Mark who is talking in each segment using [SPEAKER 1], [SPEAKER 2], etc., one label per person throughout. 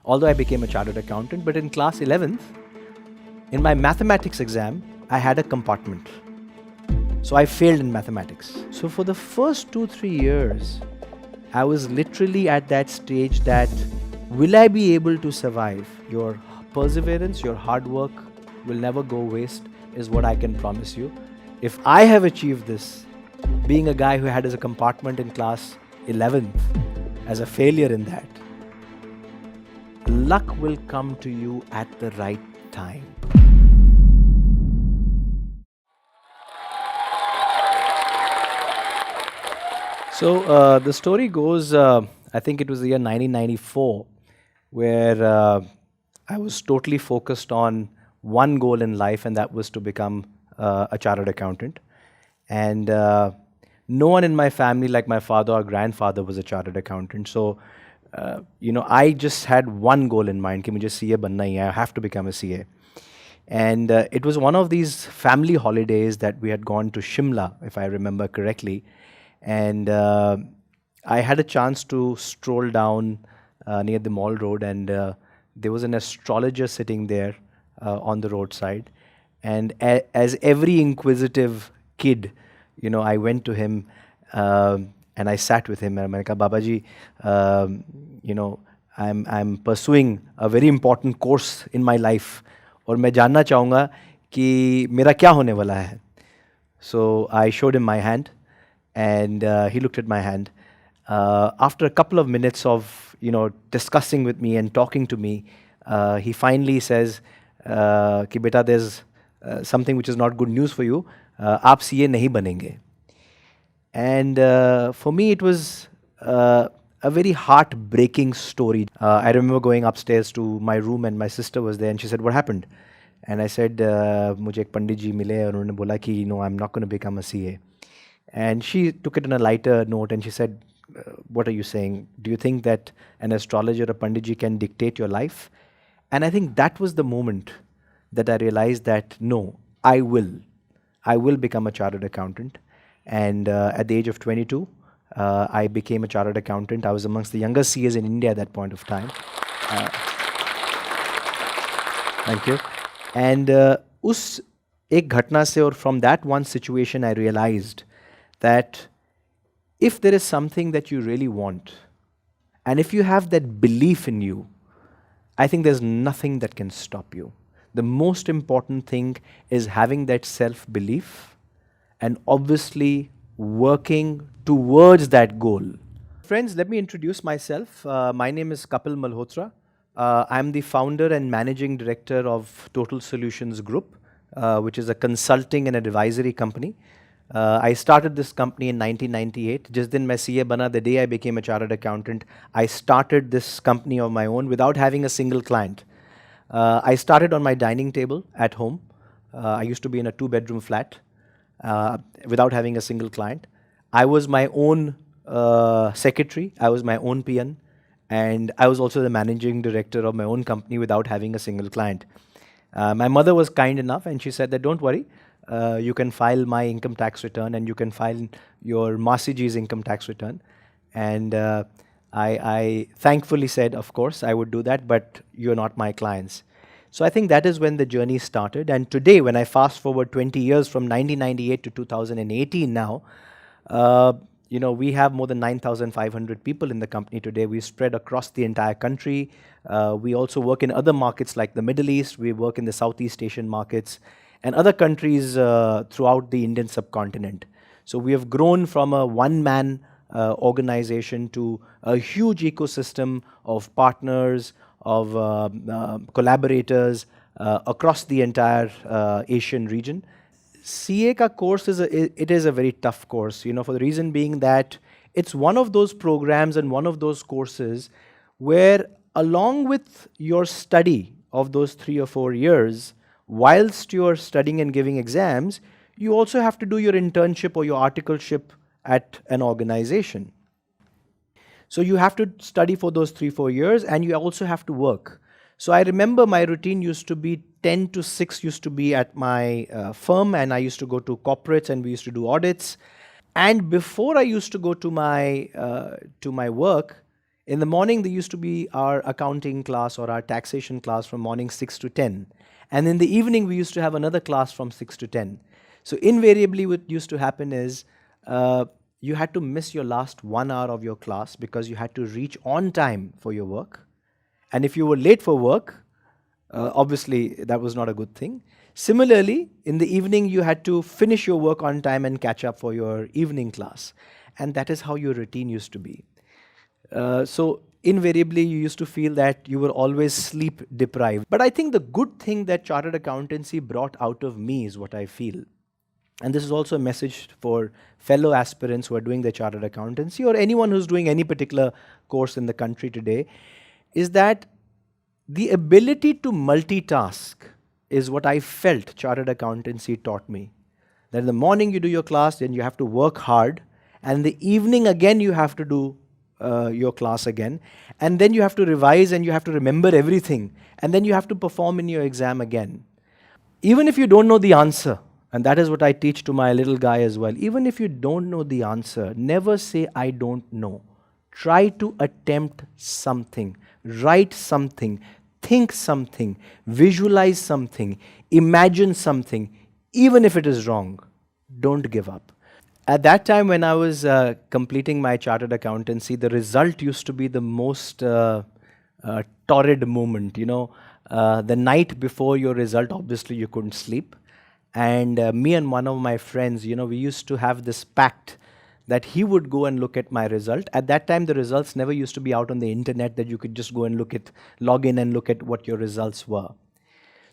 [SPEAKER 1] although I became a chartered accountant. But in class 11th, in my mathematics exam, I had a compartment. So I failed in mathematics. So for the first 2-3 years, I was literally at that stage that, will I be able to survive? Your perseverance, your hard work will never go waste, is what I can promise you. If I have achieved this, being a guy who had as a compartment in class 11th, as a failure in that, luck will come to you at the right time. So the story goes, I think it was the year 1994, where I was totally focused on one goal in life, and that was to become a chartered accountant. And no one in my family, like my father or grandfather, was a chartered accountant. So, I just had one goal in mind, कि मुझे CA बनना ही है, I have to become a CA. And it was one of these family holidays that we had gone to Shimla, if I remember correctly. And I had a chance to stroll down near the Mall Road, and there was an astrologer sitting there on the roadside. And as every inquisitive kid, I went to him and I sat with him. And I said, Babaji, I'm pursuing a very important course in my life, और मैं जानना चाहूँगा कि मेरा क्या होने वाला है. So I showed him my hand, and he looked at my hand. After a couple of minutes of discussing with me and talking to me, he finally says, कि बेटा, there's something which is not good news for you. आप CA नहीं बनेंगे. And for me, it was a very heartbreaking story. I remember going upstairs to my room, and my sister was there, and she said, what happened? And I said, मुझे एक पंडित जी मिले और उन्होंने बोला कि I'm not going to become a CA. And she took it on a lighter note, and she said, what are you saying? Do you think that an astrologer or pandit ji can dictate your life? And I think that was the moment that I realized that no, I will become a chartered accountant. And at the age of 22, I became a chartered accountant. I was amongst the younger CAs in India at that point of time. Thank you. And उस एक घटना से, और from that one situation, I realized that if there is something that you really want, and if you have that belief in you, I think there's nothing that can stop you. The most important thing is having that self-belief and obviously working towards that goal. Friends, let me introduce myself. My name is Kapil Malhotra. I'm the founder and managing director of Total Solutions Group, which is a consulting and advisory company. I started this company in 1998. Just दिन मैं CA बना, the day I became a chartered accountant, I started this company of my own without having a single client. I started on my dining table at home. I used to be in a 2-bedroom flat without having a single client. I was my own secretary. I was my own PN. And I was also the managing director of my own company without having a single client. My mother was kind enough, and she said that don't worry, you can file my income tax return, and you can file your Masiji's income tax return. And I thankfully said, of course, I would do that, but you're not my clients. So I think that is when the journey started. And today, when I fast forward 20 years from 1998 to 2018 now, we have more than 9,500 people in the company today. We spread across the entire country. We also work in other markets like the Middle East. We work in the Southeast Asian markets and other countries throughout the Indian subcontinent. So we have grown from a one-man organization to a huge ecosystem of partners, of collaborators across the entire Asian region. CA ka course is a very tough course, for the reason being that it's one of those programs and one of those courses where, along with your study of those 3 or 4 years, whilst you're studying and giving exams, you also have to do your internship or your articleship at an organization. So you have to study for those 3-4 years, and you also have to work. So I remember my routine used to be 10 to 6 used to be at my firm, and I used to go to corporates, and we used to do audits. And before I used to go to my work, In the morning, there used to be our accounting class or our taxation class from morning 6 to 10. And in the evening, we used to have another class from 6 to 10. So invariably, what used to happen is you had to miss your last 1 hour of your class because you had to reach on time for your work. And if you were late for work, obviously that was not a good thing. Similarly, in the evening, you had to finish your work on time and catch up for your evening class. And that is how your routine used to be. So invariably, you used to feel that you were always sleep deprived. But I think the good thing that chartered accountancy brought out of me is what I feel. And this is also a message for fellow aspirants who are doing their chartered accountancy or anyone who's doing any particular course in the country today, is that the ability to multitask is what I felt chartered accountancy taught me. That in the morning you do your class, then you have to work hard, and in the evening again you have to do your class again, and then you have to revise and you have to remember everything, and then you have to perform in your exam again. Even if you don't know the answer, and that is what I teach to my little guy as well, even if you don't know the answer, never say, I don't know. Try to attempt something, write something, think something, visualize something, imagine something, even if it is wrong. Don't give up. At that time, when I was completing my chartered accountancy, the result used to be the most torrid moment. The night before your result, obviously you couldn't sleep. And me and one of my friends, we used to have this pact that he would go and look at my result. At that time, the results never used to be out on the internet that you could just go and log in and look at what your results were.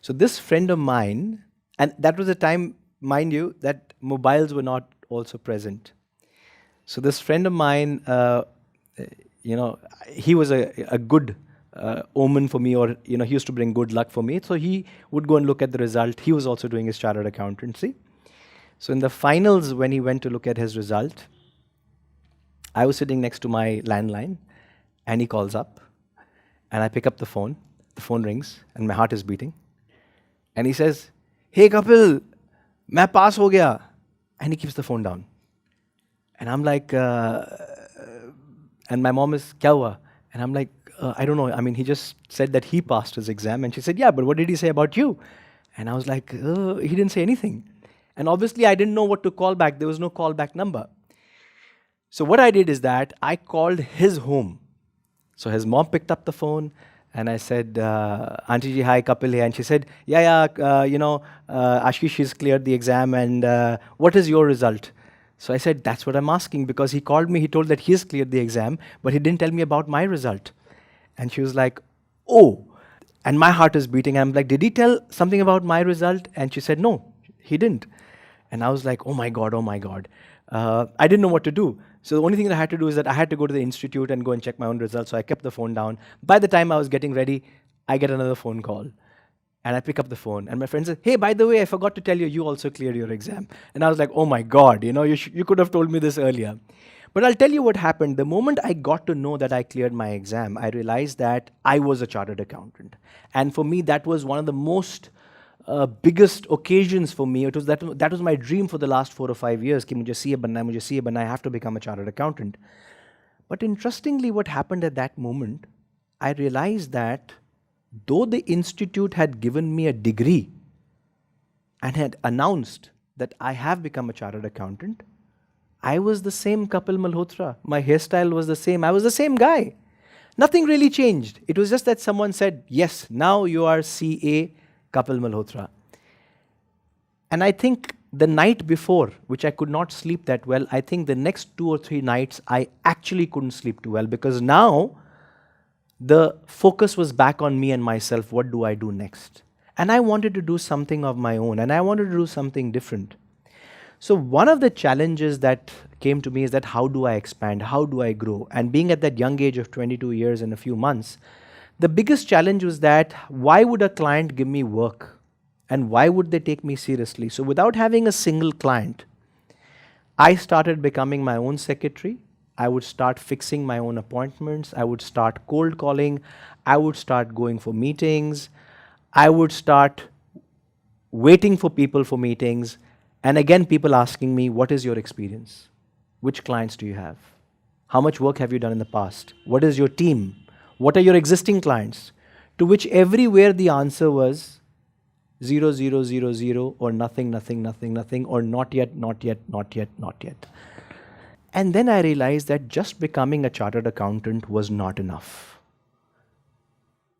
[SPEAKER 1] So this friend of mine, and that was a time, mind you, that mobiles were not also present. So this friend of mine, he was a good omen for me, or he used to bring good luck for me. So he would go and look at the result. He was also doing his chartered accountancy. So in the finals, when he went to look at his result, I was sitting next to my landline, and he calls up, and I pick up the phone rings, and my heart is beating. And he says, "Hey Kapil, main pass ho gaya." And he keeps the phone down. And I'm like, and my mom is, "Kya hua?" And I'm like, I don't know. I mean, he just said that he passed his exam. And she said, "Yeah, but what did he say about you?" And I was like, he didn't say anything. And obviously, I didn't know what to call back. There was no callback number. So what I did is that I called his home. So his mom picked up the phone, and I said, "Auntie ji, hi, Kapil here." And she said, yeah, Ashish has cleared the exam, and what is your result? So I said, that's what I'm asking, because he called me, he told that he's cleared the exam, but he didn't tell me about my result. And she was like, oh. And my heart is beating. I'm like, did he tell something about my result? And she said, no, he didn't. And I was like, oh my God, oh my God. I didn't know what to do. So the only thing that I had to do is that I had to go to the institute and go and check my own results. So I kept the phone down. By the time I was getting ready, I get another phone call. And I pick up the phone. And my friend says, "Hey, by the way, I forgot to tell you, you also cleared your exam." And I was like, oh my God, you could have told me this earlier. But I'll tell you what happened. The moment I got to know that I cleared my exam, I realized that I was a chartered accountant. And for me, that was one of the most biggest occasions for me. It was that was my dream for the last 4 or 5 years. Ki mujhe CA banna, I have to become a chartered accountant. But interestingly, what happened at that moment, I realized that though the institute had given me a degree and had announced that I have become a chartered accountant, I was the same Kapil Malhotra. My hairstyle was the same. I was the same guy. Nothing really changed. It was just that someone said, yes, now you are CA Kapil Malhotra. And I think the night before, which I could not sleep that well, I think the next 2 or 3 nights, I actually couldn't sleep too well, because now the focus was back on me and myself. What do I do next? And I wanted to do something of my own, and I wanted to do something different. So one of the challenges that came to me is that how do I expand? How do I grow? And being at that young age of 22 years and a few months, the biggest challenge was that why would a client give me work? And why would they take me seriously? So without having a single client, I started becoming my own secretary. I would start fixing my own appointments. I would start cold calling. I would start going for meetings. I would start waiting for people for meetings. And again, people asking me, what is your experience? Which clients do you have? How much work have you done in the past? What is your team? What are your existing clients? To which everywhere the answer was 0, 0, 0, 0, or nothing, nothing, nothing, nothing, or not yet, not yet, not yet, not yet. And then I realized that just becoming a chartered accountant was not enough.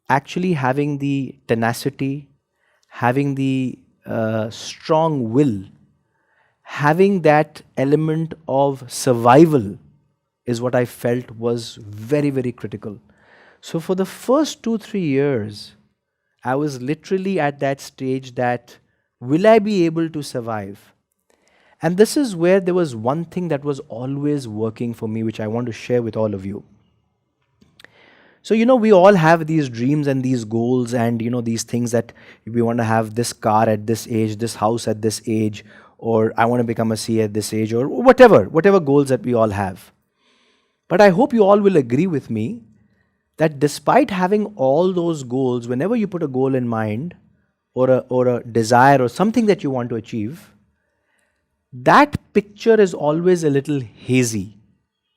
[SPEAKER 1] Actually, having the tenacity, having the strong will, having that element of survival is what I felt was very, very critical. So for the first 2, 3 years, I was literally at that stage that will I be able to survive? And this is where there was one thing that was always working for me, which I want to share with all of you. So, we all have these dreams and these goals and, these things that we want to have this car at this age, this house at this age, or I want to become a CA at this age, or whatever goals that we all have. But I hope you all will agree with me that despite having all those goals, whenever you put a goal in mind or a desire or something that you want to achieve, that picture is always a little hazy.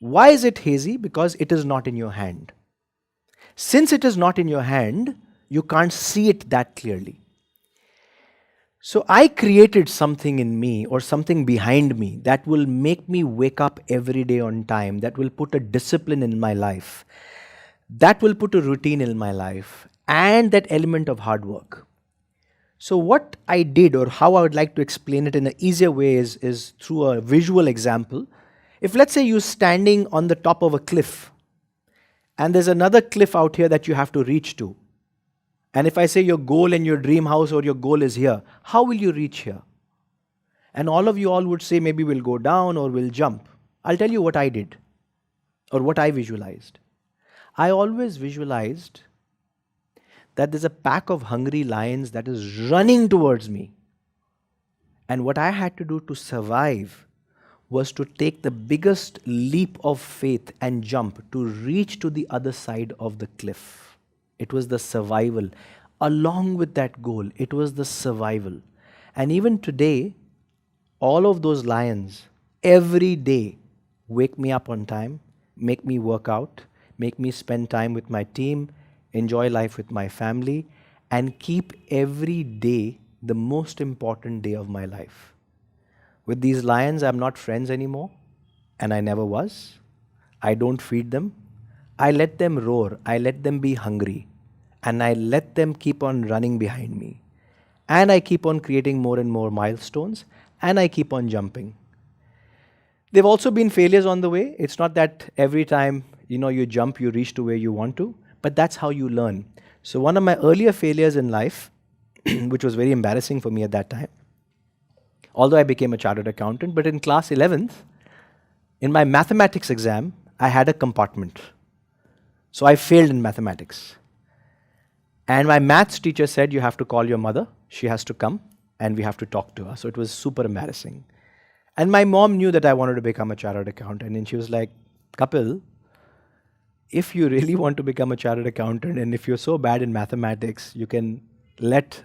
[SPEAKER 1] Why is it hazy? Because it is not in your hand. Since it is not in your hand, you can't see it that clearly. So I created something in me or something behind me that will make me wake up every day on time, that will put a discipline in my life, that will put a routine in my life, and that element of hard work. So what I did, or how I would like to explain it in an easier way, is through a visual example. If let's say you're standing on the top of a cliff, and there's another cliff out here that you have to reach to. And if I say your goal and your dream house or your goal is here, how will you reach here? And all of you all would say maybe we'll go down or we'll jump. I'll tell you what I did or what I visualized. I always visualized that there's a pack of hungry lions that is running towards me. And what I had to do to survive was to take the biggest leap of faith and jump to reach to the other side of the cliff. It was the survival. Along with that goal, it was the survival. And even today, all of those lions, every day, wake me up on time, make me work out, make me spend time with my team, enjoy life with my family, and keep every day the most important day of my life. With these lions, I'm not friends anymore, and I never was. I don't feed them. I let them roar. I let them be hungry, and I let them keep on running behind me. And I keep on creating more and more milestones, and I keep on jumping. There have also been failures on the way. It's not that every time you jump, you reach to where you want to, but that's how you learn. So one of my earlier failures in life, which was very embarrassing for me at that time, although I became a chartered accountant, but in class 11th, in my mathematics exam, I had a compartment. So I failed in mathematics. And my maths teacher said, you have to call your mother, she has to come, and we have to talk to her. So it was super embarrassing. And my mom knew that I wanted to become a chartered accountant, and she was like, Kapil, if you really want to become a chartered accountant, and if you're so bad in mathematics, you can let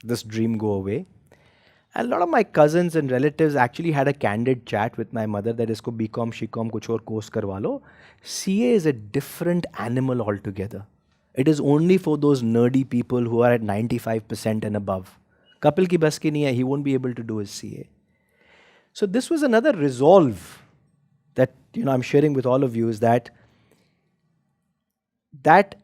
[SPEAKER 1] this dream go away. And a lot of my cousins and relatives actually had a candid chat with my mother that isko BCom, SHCom, kuch aur course karwa lo. CA is a different animal altogether. It is only for those nerdy people who are at 95% and above. Kapil ki bas ki nahi hai, he won't be able to do his CA. So this was another resolve that I'm sharing with all of you, is that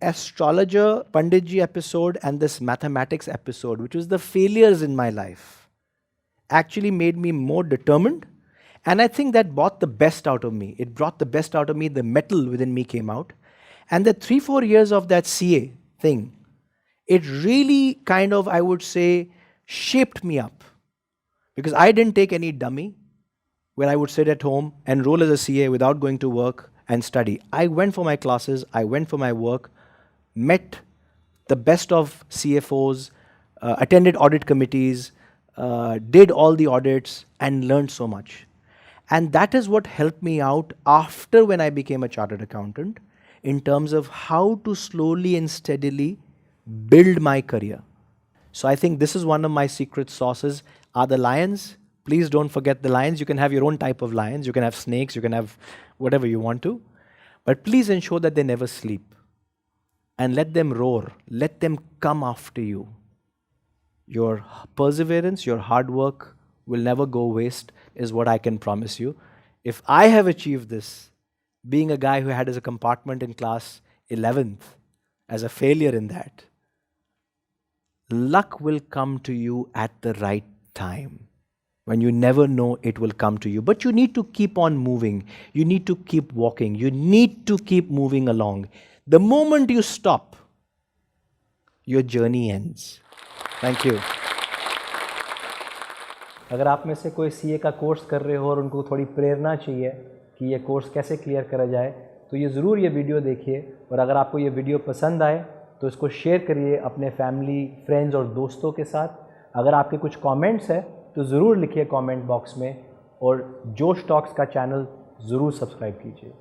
[SPEAKER 1] astrologer Panditji episode and this mathematics episode, which was the failures in my life, actually made me more determined, and I think that brought the best out of me. It brought the best out of me, the metal within me came out. And the 3-4 years of that CA thing, it really kind of, I would say, shaped me up. Because I didn't take any dummy where I would sit at home and roll as a CA without going to work and study. I went for my classes, I went for my work, met the best of CFOs, attended audit committees, did all the audits, and learned so much. And that is what helped me out after when I became a chartered accountant in terms of how to slowly and steadily build my career. So I think this is one of my secret sauces are the lions. Please don't forget the lions. You can have your own type of lions. You can have snakes. You can have whatever you want to. But please ensure that they never sleep. And let them roar. Let them come after you. Your perseverance, your hard work will never go waste, is what I can promise you. If I have achieved this, being a guy who had as a compartment in class 11th, as a failure in that, luck will come to you at the right time, when you never know it will come to you. But you need to keep on moving. You need to keep walking. You need to keep moving along. The moment you stop, your journey ends. Thank you.
[SPEAKER 2] अगर आप में से कोई CA का course कर रहे हो और उनको थोड़ी प्रेरणा चाहिए कि ये कोर्स कैसे क्लियर करा जाए, तो ये ज़रूर ये वीडियो देखिए। और अगर आपको ये वीडियो पसंद आए तो इसको शेयर करिए अपने फैमिली, फ्रेंड्स और दोस्तों के साथ। अगर आपके कुछ कमेंट्स हैं तो ज़रूर लिखिए कमेंट बॉक्स में, और जोश टॉक्स का चैनल ज़रूर सब्सक्राइब कीजिए।